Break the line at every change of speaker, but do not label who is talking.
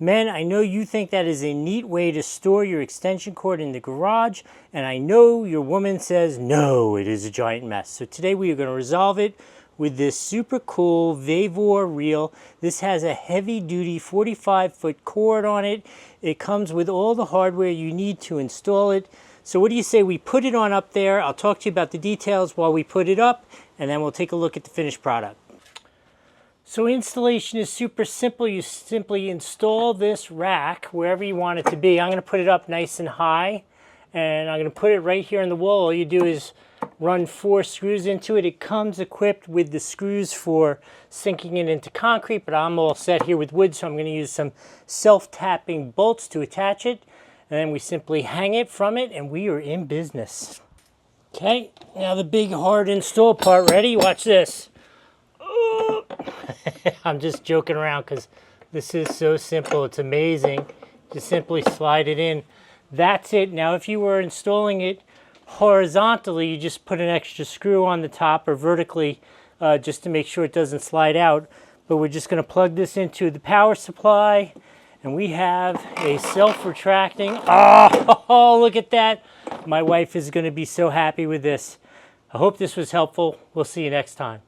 Men, I know you think that is a neat way to store your extension cord in the garage, and I know your woman says, no, it is a giant mess. So today we are going to resolve it with this super cool VEVOR reel. This has a heavy-duty 45-foot cord on it. It comes with all the hardware you need to install it. So what do you say we put it on up there? I'll talk to you about the details while we put it up, and then we'll take a look at the finished product. So installation is super simple. You simply install this rack wherever you want it to be. I'm going to put it up nice and high, and I'm going to put it right here in the wall. All you do is run 4 screws into it. It comes equipped with the screws for sinking it into concrete, but I'm all set here with wood, so I'm going to use some self-tapping bolts to attach it, and then we simply hang it from it, and we are in business. Okay, now the big hard install part. Ready? Watch this. I'm just joking around because this is so simple. It's amazing. Just simply slide it in. That's it. Now if you were installing it horizontally, you just put an extra screw on the top, or vertically, just to make sure it doesn't slide out. But we're just going to plug this into the power supply, and we have a self-retracting. Oh, look at that. My wife is going to be so happy with this. I hope this was helpful. We'll see you next time.